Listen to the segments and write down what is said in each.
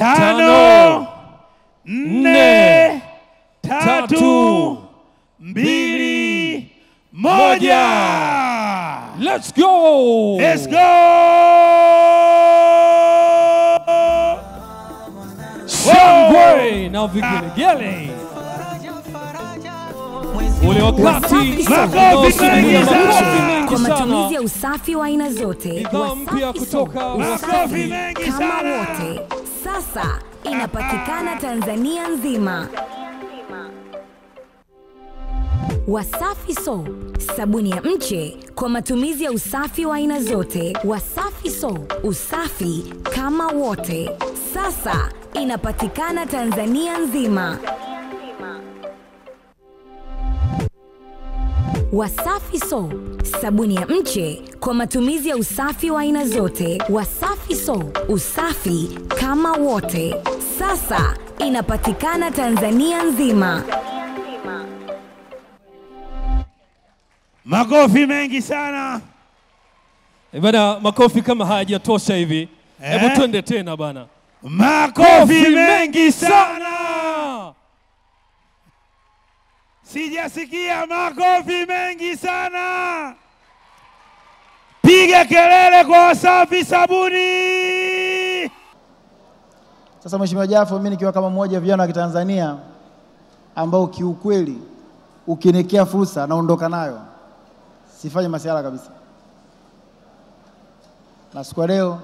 5, 4, 3, 2, 1. Let's go! Let's go! Shangwe na vigelegele. Ule wakati kwa matumizi ya usafi wa aina zote. Wasafi kutoka usafi kama wote. Sasa inapatikana Tanzania nzima. Wasafi Soap, sabuni ya mche kwa matumizi ya usafi wa aina zote. Wasafi Soap, usafi kama wote. Sasa inapatikana Tanzania nzima. Wasafi Soap, sabuni ya mche kwa matumizi ya usafi wa aina zote. Wasafi Soap, usafi kama wote. Sasa inapatikana Tanzania nzima. Makofi mengi sana. Bana, makofi kama hayajatosha hivi. Hebu twende tena bana. Makofi mengi sana. Sijasikia makofi mengi sana. Piga kelele kwa Wasafi sabuni. Sasa Mheshimiwa Jafo, mimi nikiwa kama mmoja vijana wa Kitanzania ambao kiukweli ukinekea fursa naondoka nayo. Sifanye masiala kabisa. Na siku leo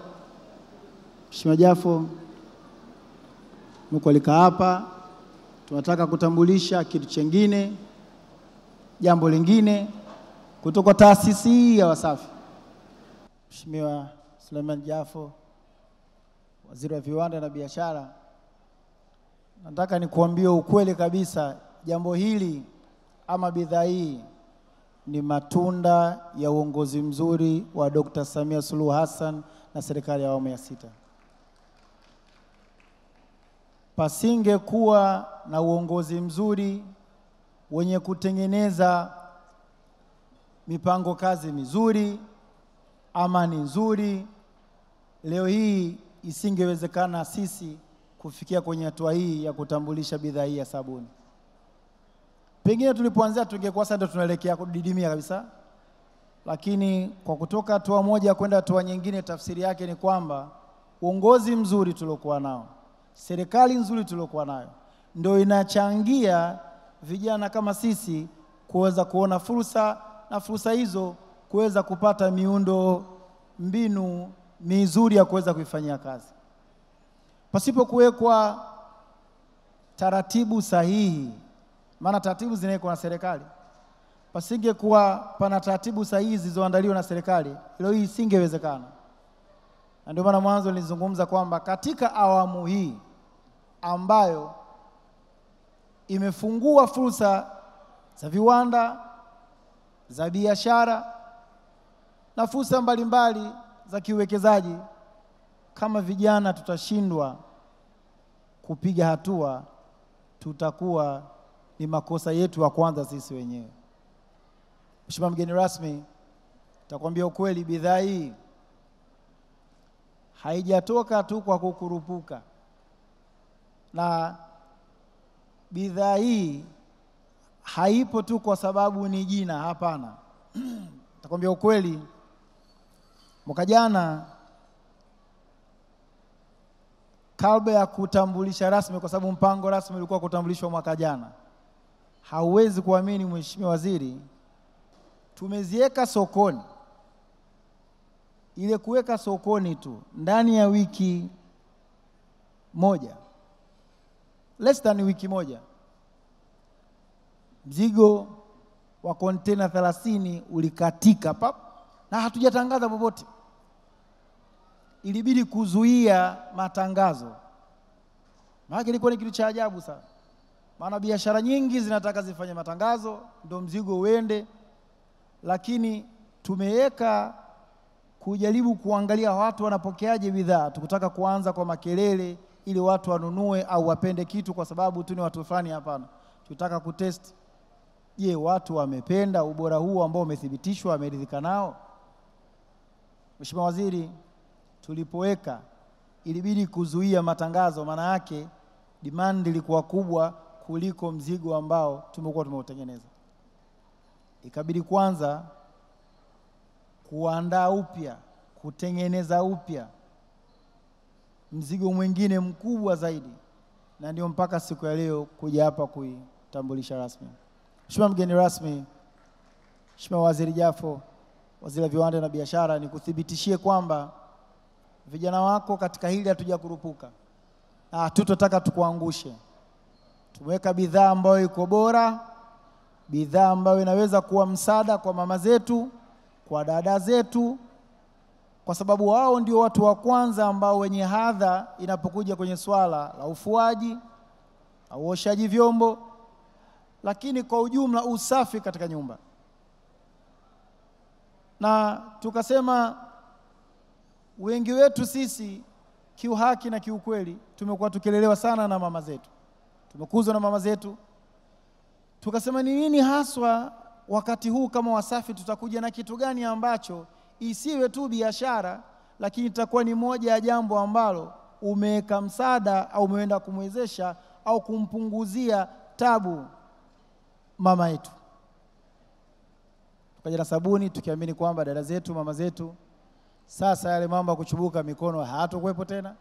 Mheshimiwa Jafo mkualika hapa, tunataka kutambulisha kitu kingine, jambo lingine kutoka taasisi ya Wasafi. Mheshimiwa Suleiman Jafo, Waziri wa Viwanda na Biashara, nataka nikuambie ukweli kabisa, jambo hili ama bidhaa hii ni matunda ya uongozi mzuri wa Dr. Samia Suluhu Hassan na serikali ya awamu ya 6. Pasinge kuwa na uongozi mzuri wenye kutengeneza mipango kazi mizuri, amani nzuri, leo hii isingewezekana sisi kufikia kwenye hatua hii ya kutambulisha bidhaa hii ya sabuni. Pengine tulipoanzia tungekuwa sasa tunaelekea kudidimia kabisa. Lakini kwa kutoka hatua moja kwenda hatua nyingine, tafsiri yake ni kwamba uongozi mzuri tuliokuwa nao, serikali nzuri tuliokuwa nayo, ndio inachangia vijana kama sisi kuweza kuona fursa, na fursa hizo kuweza kupata miundo mbinu mizuri ya kuweza kuifanyia kazi. Pasipo kuwekwa taratibu sahihi, maana taratibu zinawekwa na serikali, pasinge kuwa pana taratibu sahihi zilizoandaliwa na serikali, hilo hii isingewezekana. Na ndio maana mwanzo nilizungumza kwamba katika awamu hii ambayo imefungua fursa za viwanda, za biashara na fursa mbalimbali za kiuwekezaji, kama vijana tutashindwa kupiga hatua, tutakuwa ni makosa yetu ya kwanza sisi wenyewe. Mheshimiwa mgeni rasmi, nitakwambia ukweli, bidhaa hii haijatoka tu kwa kukurupuka, na bidhaa hii haipo tu kwa sababu ni jina, hapana. Nitakwambia ukweli, mwaka jana kabla ya kutambulisha rasmi, kwa sababu mpango rasmi ulikuwa kutambulishwa mwaka jana, hauwezi kuamini Mheshimiwa Waziri, tumeziweka sokoni. Ile kuweka sokoni tu ndani ya wiki moja, less than wiki moja, mzigo wa container 30 ulikatika pap, na hatujatangaza popote. Ilibidi kuzuia matangazo. Maana ilikuwa ni kitu cha ajabu sana. Maana biashara nyingi zinataka zifanye matangazo ndio mzigo uende, lakini tumeweka kujaribu kuangalia watu wanapokeaje bidhaa. Tukutaka kuanza kwa makelele ili watu wanunue au wapende kitu kwa sababu tu ni watu fulani, hapana. Tutaka kutest, je, watu wamependa ubora huu ambao umethibitishwa, wameridhika nao? Mheshimiwa Waziri, tulipoweka ilibidi kuzuia matangazo, maana yake demand ilikuwa kubwa kuliko mzigo ambao tumekuwa tumeutengeneza. Ikabidi kwanza kuandaa upya, kutengeneza upya mzigo mwingine mkubwa zaidi, na ndio mpaka siku ya leo kuja hapa kuitambulisha rasmi. Mheshimiwa mgeni rasmi, Mheshimiwa Waziri Jafo, Waziri wa Viwanda na Biashara, nikuthibitishie kwamba vijana wako katika hili hatujakurupuka na hatutotaka tukuangushe. Tumeweka bidhaa ambayo iko bora, bidhaa ambayo inaweza kuwa msaada kwa mama zetu, kwa dada zetu, kwa sababu wao ndio watu wa kwanza ambao wenye hadha inapokuja kwenye swala la ufuaji au uoshaji vyombo, lakini kwa ujumla usafi katika nyumba. Na tukasema wengi wetu sisi kiuhaki na kiukweli tumekuwa tukilelewa sana na mama zetu, tumekuzwa na mama zetu. Tukasema ni nini haswa wakati huu kama Wasafi tutakuja na kitu gani ambacho isiwe tu biashara, lakini itakuwa ni moja ya jambo ambalo umeweka msaada au umeenda kumwezesha au kumpunguzia tabu mama yetu. Tukaja na sabuni tukiamini kwamba dada zetu, mama zetu, sasa yale mambo ya kuchubuka mikono hayatakuwepo tena.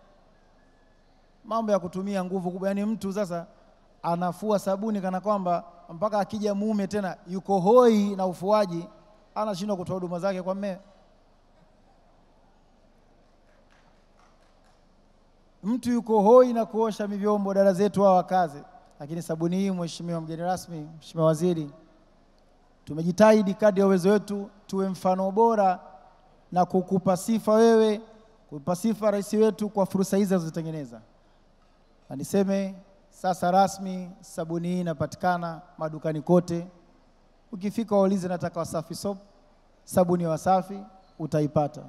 Mambo ya kutumia nguvu kubwa, yani mtu sasa anafua sabuni kana kwamba mpaka akija mume tena yuko hoi na ufuaji anashindwa kutoa huduma zake kwa mume. Mtu yuko hoi na kuosha vyombo, dada zetu hawa kazi. Lakini sabuni hii, Mheshimiwa mgeni rasmi, Mheshimiwa Waziri, tumejitahidi kadri ya uwezo wetu tuwe mfano bora na kukupa sifa wewe, kukupa sifa rais wetu kwa fursa hizi alizozitengeneza. Na niseme sasa rasmi sabuni hii inapatikana madukani kote. Ukifika waulize nataka Wasafi Soap, sabuni ya Wasafi, utaipata.